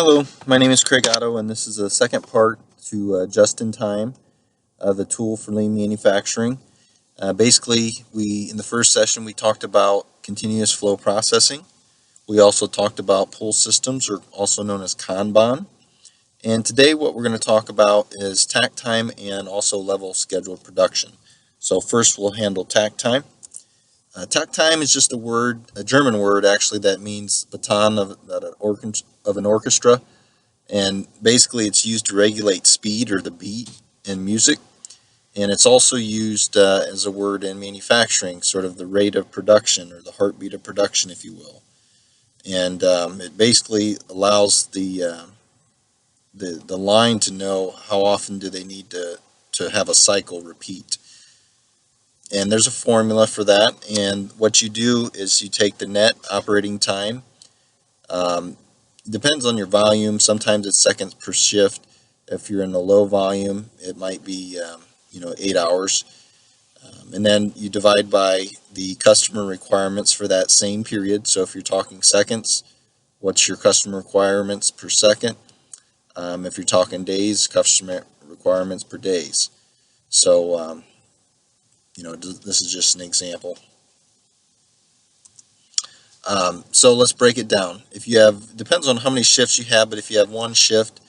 Hello, my name is Craig Otto, and this is the second part to Just in Time, the tool for lean manufacturing. Basically, in the first session we talked about continuous flow processing. We also talked about pull systems, or also known as Kanban. And today, what we're going to talk about is takt time and also level scheduled production. So first, we'll handle takt time. Takt time is just a German word actually, that means baton of an orchestra. And basically it's used to regulate speed or the beat in music, and it's also used as a word in manufacturing, sort of the rate of production or the heartbeat of production, if you will. And it basically allows the line to know how often do they need to have a cycle repeat. And there's a formula for that, and what you do is you take the net operating time. Depends on your volume. Sometimes it's seconds per shift. If you're in a low volume, it might be 8 hours. And then you divide by the customer requirements for that same period. So if you're talking seconds, what's your customer requirements per second? If you're talking days, customer requirements per days. So this is just an example. So let's break it down. If you have, depends on how many shifts you have, but if you have one shift,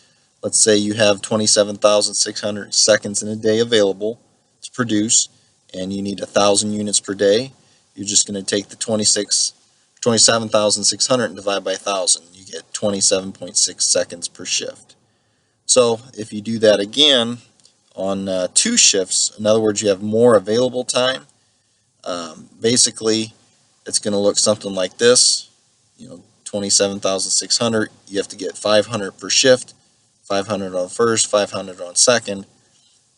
let's say you have 27,600 seconds in a day available to produce, and you need 1,000 units per day, you're just going to take the 27,600 and divide by 1,000. You get 27.6 seconds per shift. So if you do that again on 2 shifts, in other words, you have more available time, basically it's going to look something like this. 27,600, you have to get 500 per shift, 500 on first, 500 on second,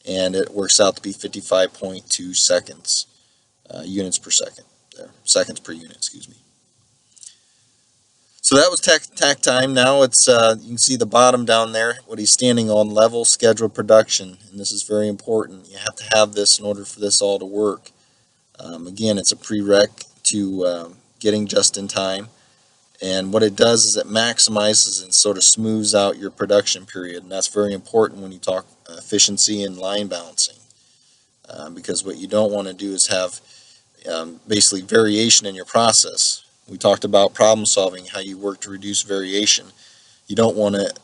and it works out to be 55.2 seconds, units per second, seconds per unit, excuse me. So that was takt time. Now it's you can see the bottom down there, what he's standing on, level scheduled production, and this is very important. You have to have this in order for this all to work. Again, it's a prereq to getting just in time, and what it does is it maximizes and sort of smooths out your production period, and that's very important when you talk efficiency and line balancing, because what you don't want to do is have basically variation in your process. We talked about problem solving, how you work to reduce variation. You don't want to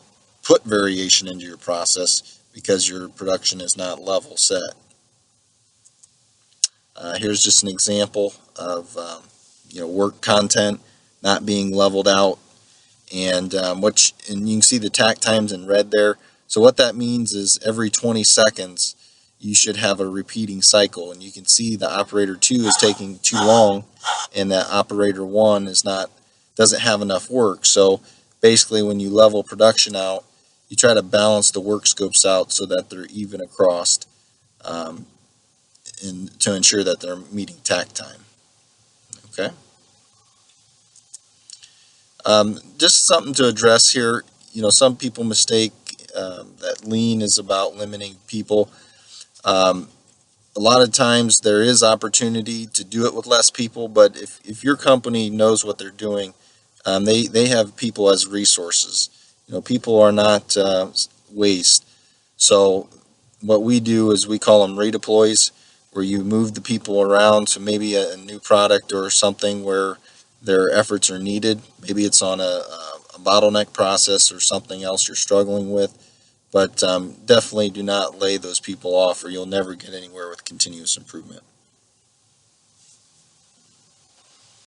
put variation into your process because your production is not level set. Here's just an example of work content not being leveled out, and and you can see the takt times in red there. So what that means is every 20 seconds you should have a repeating cycle, and you can see the operator 2 is taking too long, and that operator 1 doesn't have enough work. So basically, when you level production out, you try to balance the work scopes out so that they're even across, and to ensure that they're meeting takt time. Okay. Just something to address here. Some people mistake that lean is about limiting people. A lot of times there is opportunity to do it with less people, but if your company knows what they're doing, they have people as resources. People are not waste. So what we do is we call them redeploys, where you move the people around to maybe a new product or something where their efforts are needed. Maybe it's on a bottleneck process or something else you're struggling with. But definitely do not lay those people off, or you'll never get anywhere with continuous improvement.